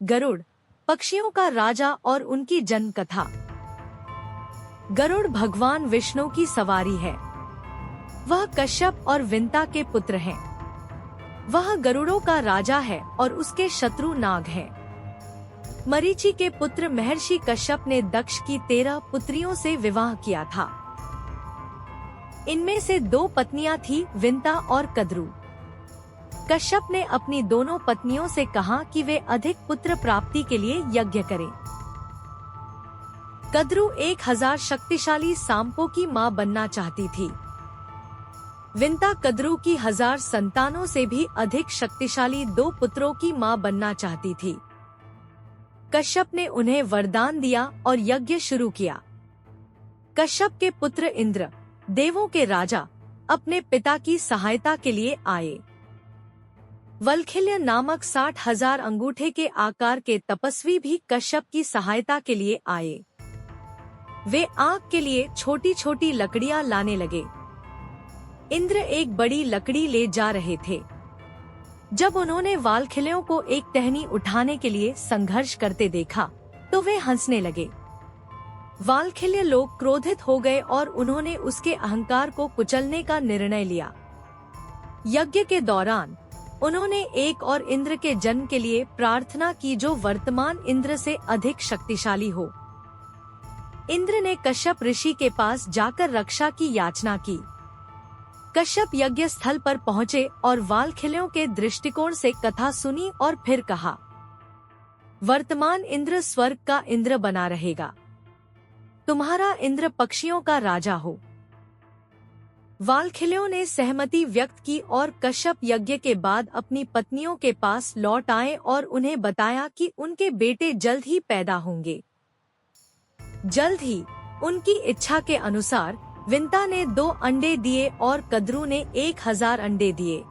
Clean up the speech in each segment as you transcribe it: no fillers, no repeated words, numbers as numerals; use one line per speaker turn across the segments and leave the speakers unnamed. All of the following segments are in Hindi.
गरुड़, पक्षियों का राजा और उनकी जन्म कथा। गरुड़ भगवान विष्णु की सवारी है। वह कश्यप और विंता के पुत्र हैं। वह गरुड़ों का राजा है और उसके शत्रु नाग हैं। मरीचि के पुत्र महर्षि कश्यप ने दक्ष की 13 पुत्रियों से विवाह किया था। इनमें से 2 पत्नियां थी, विंता और कद्रु। कश्यप ने अपनी दोनों पत्नियों से कहा कि वे अधिक पुत्र प्राप्ति के लिए यज्ञ करें। कद्रु 1000 शक्तिशाली सांपों की मां बनना चाहती थी। विंता कद्रु की 1000 संतानों से भी अधिक शक्तिशाली 2 पुत्रों की मां बनना चाहती थी। कश्यप ने उन्हें वरदान दिया और यज्ञ शुरू किया। कश्यप के पुत्र इंद्र, देवों के राजा, अपने पिता की सहायता के लिए आए। वल्खिल्य नामक 60,000 अंगूठे के आकार के तपस्वी भी कश्यप की सहायता के लिए आए। वे आग के लिए छोटी छोटी लकड़ियां लाने लगे। इंद्र एक बड़ी लकड़ी ले जा रहे थे। जब उन्होंने वाल्खिल्यों को एक टहनी उठाने के लिए संघर्ष करते देखा तो वे हंसने लगे। वाल्खिल्य लोग क्रोधित हो गए और उन्होंने उसके अहंकार को कुचलने का निर्णय लिया। यज्ञ के दौरान उन्होंने एक और इंद्र के जन्म के लिए प्रार्थना की जो वर्तमान इंद्र से अधिक शक्तिशाली हो। इंद्र ने कश्यप ऋषि के पास जाकर रक्षा की याचना की। कश्यप यज्ञ स्थल पर पहुँचे और वाल्खिल्यों के दृष्टिकोण से कथा सुनी और फिर कहा, वर्तमान इंद्र स्वर्ग का इंद्र बना रहेगा। तुम्हारा इंद्र पक्षियों का राजा हो। वाल्खिल्यों ने सहमति व्यक्त की और कश्यप यज्ञ के बाद अपनी पत्नियों के पास लौट आए और उन्हें बताया कि उनके बेटे जल्द ही पैदा होंगे। जल्द ही उनकी इच्छा के अनुसार विंता ने 2 अंडे दिए और कद्रु ने 1000 अंडे दिए।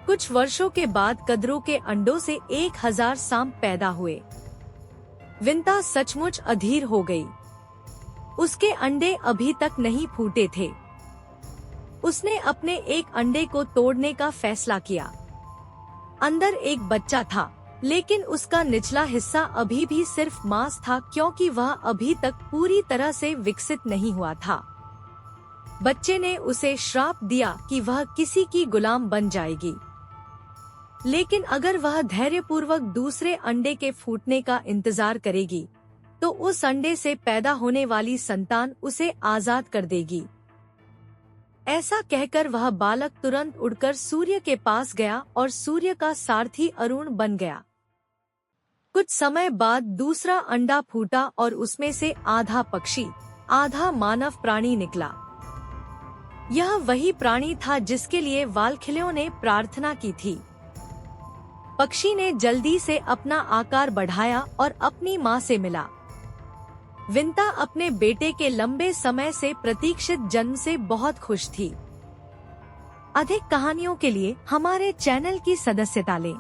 कुछ वर्षों के बाद कद्रु के अंडों से 1000 सांप पैदा हुए। विंता सचमुच अधीर हो गई। उसके अंडे अभी तक नहीं फूटे थे। उसने अपने एक अंडे को तोड़ने का फैसला किया। अंदर एक बच्चा था, लेकिन उसका निचला हिस्सा अभी भी सिर्फ मांस था क्योंकि वह अभी तक पूरी तरह से विकसित नहीं हुआ था। बच्चे ने उसे श्राप दिया कि वह किसी की गुलाम बन जाएगी, लेकिन अगर वह धैर्यपूर्वक दूसरे अंडे के फूटने का इंतजार करेगी तो उस अंडे से पैदा होने वाली संतान उसे आजाद कर देगी। ऐसा कहकर वह बालक तुरंत उड़कर सूर्य के पास गया और सूर्य का सारथी अरुण बन गया। कुछ समय बाद दूसरा अंडा फूटा और उसमें से आधा पक्षी, आधा मानव प्राणी निकला। यह वही प्राणी था जिसके लिए वाल्खिल्यों ने प्रार्थना की थी। पक्षी ने जल्दी से अपना आकार बढ़ाया और अपनी मां से मिला। विंता अपने बेटे के लंबे समय से प्रतीक्षित जन्म से बहुत खुश थी। अधिक कहानियों के लिए हमारे चैनल की सदस्यता लें।